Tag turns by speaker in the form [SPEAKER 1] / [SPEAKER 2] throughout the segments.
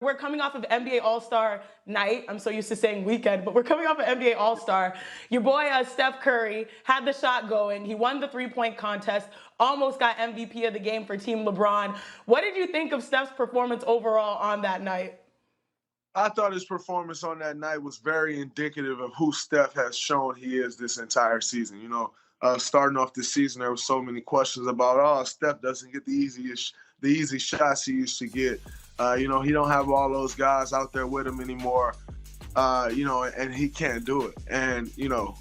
[SPEAKER 1] We're coming off of NBA All-Star night. I'm so used to saying weekend, but we're coming off of NBA All-Star. Your boy Steph Curry had the shot going. He won the three-point contest, almost got MVP of the game for Team LeBron. What did you think of Steph's performance overall on that night?
[SPEAKER 2] I thought his performance on that night was very indicative of who Steph has shown he is this entire season. Starting off this season, there were so many questions about, Steph doesn't get the easy shots he used to get. He don't have all those guys out there with him anymore. And he can't do it. And,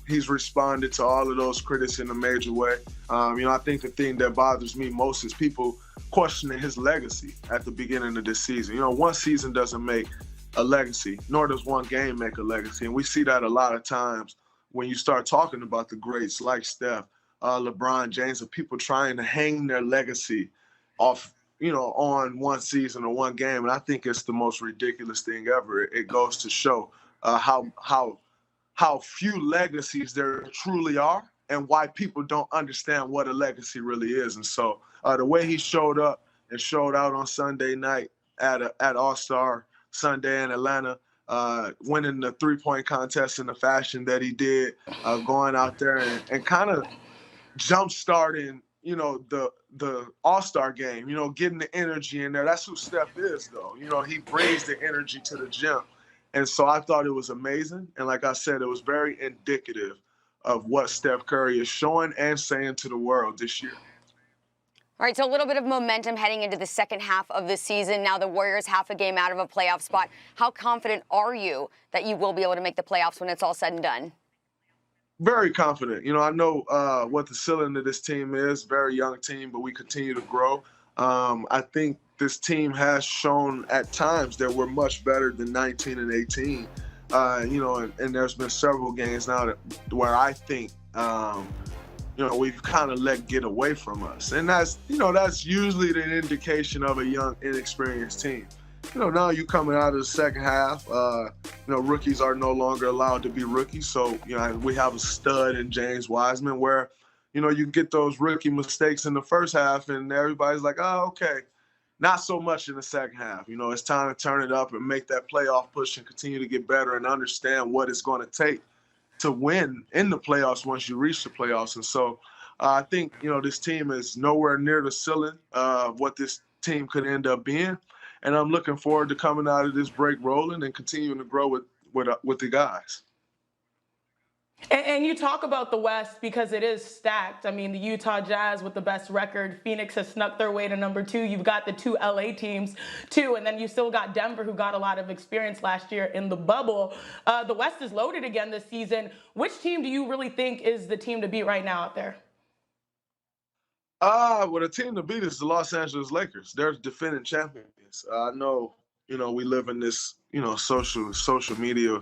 [SPEAKER 2] he's responded to all of those critics in a major way. I think the thing that bothers me most is people questioning his legacy at the beginning of this season. One season doesn't make a legacy, nor does one game make a legacy. And we see that a lot of times when you start talking about the greats like Steph, LeBron James, and people trying to hang their legacy off, on one season or one game. And I think it's the most ridiculous thing ever. It goes to show how few legacies there truly are and why people don't understand what a legacy really is. And so the way he showed up and showed out on Sunday night at All-Star Sunday in Atlanta, winning the three-point contest in the fashion that he did, going out there and kind of jump-starting, the All-Star game, getting the energy in there. That's who Steph is, though. He brings the energy to the gym. And so I thought it was amazing. And like I said, it was very indicative of what Steph Curry is showing and saying to the world this year.
[SPEAKER 3] All right, so a little bit of momentum heading into the second half of the season. Now the Warriors half a game out of a playoff spot. How confident are you that you will be able to make the playoffs when it's all said and done?
[SPEAKER 2] Very confident. I know what the ceiling of this team is. Very young team, but we continue to grow. I think this team has shown at times that we're much better than 19 and 18. And there's been several games now where I think we've kind of let get away from us. And that's usually the indication of a young, inexperienced team. Now you coming out of the second half, rookies are no longer allowed to be rookies. So, we have a stud in James Wiseman where, you get those rookie mistakes in the first half and everybody's like, oh, okay. Not so much in the second half. It's time to turn it up and make that playoff push and continue to get better and understand what it's going to take to win in the playoffs once you reach the playoffs. And so I think, this team is nowhere near the ceiling of what this team could end up being. And I'm looking forward to coming out of this break rolling and continuing to grow with the guys.
[SPEAKER 1] And you talk about the West because it is stacked. I mean, the Utah Jazz with the best record. Phoenix has snuck their way to number 2. You've got the 2 LA teams, too. And then you still got Denver, who got a lot of experience last year in the bubble. The West is loaded again this season. Which team do you really think is the team to beat right now out there?
[SPEAKER 2] Well, the team to beat is the Los Angeles Lakers. They're defending champions. I know, we live in this, social media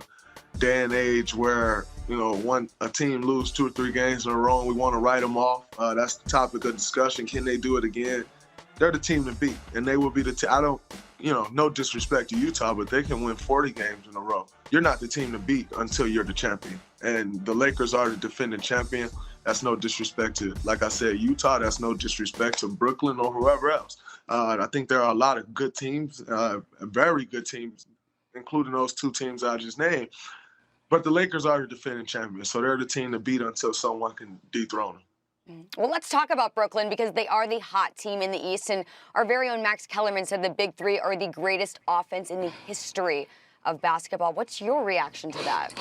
[SPEAKER 2] day and age where, a team lose 2 or 3 games in a row and we want to write them off. That's the topic of discussion. Can they do it again? They're the team to beat, and they will be the team. I don't, no disrespect to Utah, but they can win 40 games in a row. You're not the team to beat until you're the champion. And the Lakers are the defending champion. That's no disrespect to, like I said, Utah. That's no disrespect to Brooklyn or whoever else. I think there are a lot of good teams, very good teams, including those 2 teams I just named. But the Lakers are the defending champions, so they're the team to beat until someone can dethrone them.
[SPEAKER 3] Well, let's talk about Brooklyn because they are the hot team in the East, and our very own Max Kellerman said the Big Three are the greatest offense in the history of basketball. What's your reaction to that?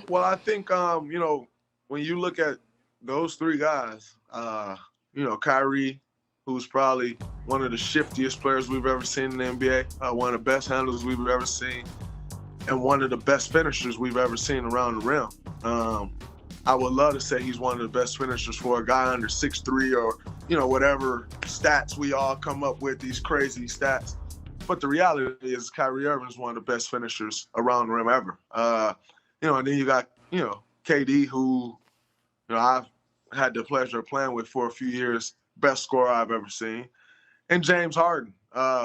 [SPEAKER 2] Well, I think, when you look at those 3 guys, Kyrie, who's probably one of the shiftiest players we've ever seen in the NBA, one of the best handlers we've ever seen, and one of the best finishers we've ever seen around the rim. I would love to say he's one of the best finishers for a guy under 6'3", or, whatever stats we all come up with, these crazy stats. But the reality is Kyrie Irving is one of the best finishers around the rim ever. And then you got, KD, who, I've had the pleasure of playing with for a few years, best scorer I've ever seen. And James Harden,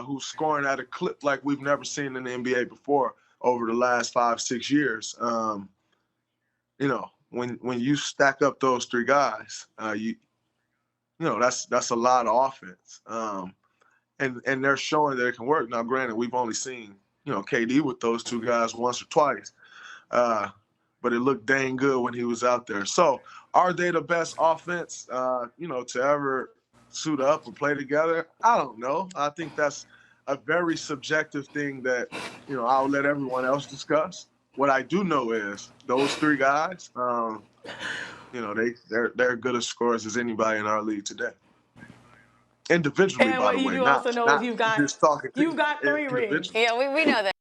[SPEAKER 2] who's scoring at a clip like we've never seen in the NBA before over the last 5-6 years. When you stack up those 3 guys, that's a lot of offense. and they're showing that it can work. Now, granted, we've only seen KD with those two guys once or twice, but it looked dang good when he was out there. So, are they the best offense, to ever suit up or play together? I don't know. I think that's a very subjective thing that I'll let everyone else discuss. What I do know is those three guys, they're good as scorers as anybody in our league today. Individually,
[SPEAKER 1] And
[SPEAKER 2] by
[SPEAKER 1] what
[SPEAKER 2] the
[SPEAKER 1] you
[SPEAKER 2] way,
[SPEAKER 1] do
[SPEAKER 2] not
[SPEAKER 1] also know is
[SPEAKER 2] just talking
[SPEAKER 1] you've got 3 rings.
[SPEAKER 2] individually.
[SPEAKER 3] Yeah, we know that.